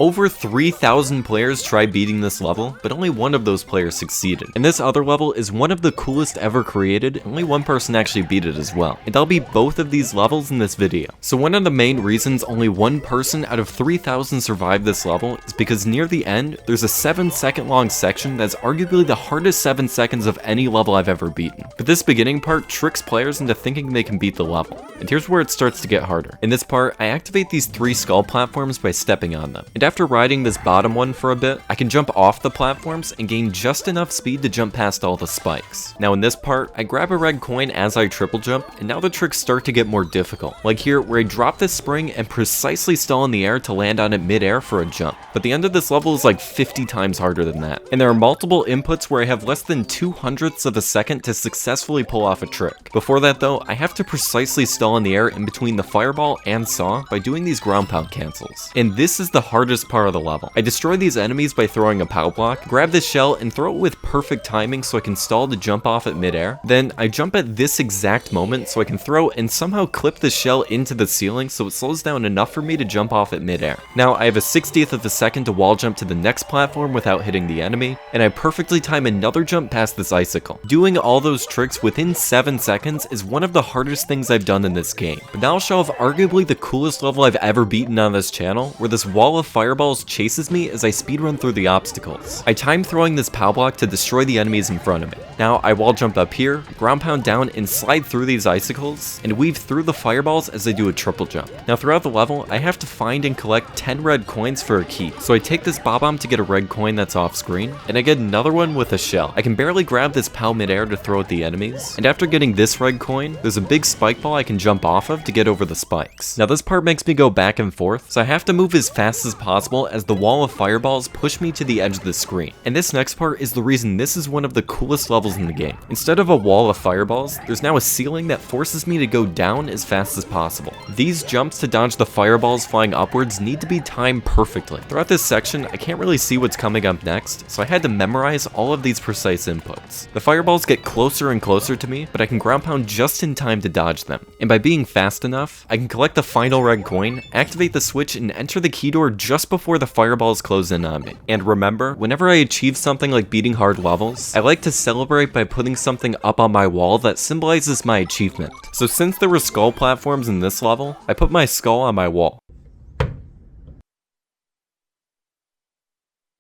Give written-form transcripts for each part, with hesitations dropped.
Over 3,000 players tried beating this level, but only one of those players succeeded. And this other level is one of the coolest ever created, and only one person actually beat it as well. And I'll beat both of these levels in this video. So one of the main reasons only one person out of 3,000 survived this level is because near the end, there's a 7-second long section that's arguably the hardest 7 seconds of any level I've ever beaten. But this beginning part tricks players into thinking they can beat the level. And here's where it starts to get harder. In this part, I activate these 3 skull platforms by stepping on them. And after riding this bottom one for a bit, I can jump off the platforms and gain just enough speed to jump past all the spikes. Now in this part, I grab a red coin as I triple jump, and now the tricks start to get more difficult. Like here, where I drop this spring and precisely stall in the air to land on it mid-air for a jump. But the end of this level is like 50 times harder than that. And there are multiple inputs where I have less than 2/100ths of a second to successfully pull off a trick. Before that though, I have to precisely stall in the air in between the fireball and saw by doing these ground pound cancels. And this is the hardest part of the level. I destroy these enemies by throwing a POW block, grab this shell and throw it with perfect timing so I can stall to jump off at midair. Then I jump at this exact moment so I can throw and somehow clip the shell into the ceiling so it slows down enough for me to jump off at midair. Now I have a 60th of a second to wall jump to the next platform without hitting the enemy, and I perfectly time another jump past this icicle. Doing all those tricks within 7 seconds is one of the hardest things I've done in this game. But now I'll show off arguably the coolest level I've ever beaten on this channel, where this wall of fireballs chases me as I speedrun through the obstacles. I time throwing this POW block to destroy the enemies in front of me. Now I wall jump up here, ground pound down and slide through these icicles, and weave through the fireballs as I do a triple jump. Now throughout the level, I have to find and collect 10 red coins for a key. So I take this bob-omb to get a red coin that's off screen, and I get another one with a shell. I can barely grab this POW midair to throw at the enemies, and after getting this red coin, there's a big spike ball I can jump off of to get over the spikes. Now this part makes me go back and forth, so I have to move as fast as possible as the wall of fireballs push me to the edge of the screen. And this next part is the reason this is one of the coolest levels in the game. Instead of a wall of fireballs, there's now a ceiling that forces me to go down as fast as possible. These jumps to dodge the fireballs flying upwards need to be timed perfectly. Throughout this section, I can't really see what's coming up next, so I had to memorize all of these precise inputs. The fireballs get closer and closer to me, but I can ground pound just in time to dodge them. And by being fast enough, I can collect the final red coin, activate the switch, and enter the key door just before the fireballs close in on me. And remember, whenever I achieve something like beating hard levels, I like to celebrate by putting something up on my wall that symbolizes my achievement. So since there were skull platforms in this level, I put my skull on my wall.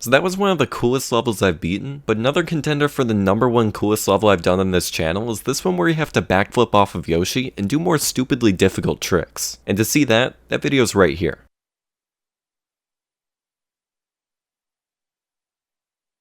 So that was one of the coolest levels I've beaten, but another contender for the #1 coolest level I've done on this channel is this one where you have to backflip off of Yoshi and do more stupidly difficult tricks. And to see that video's right here.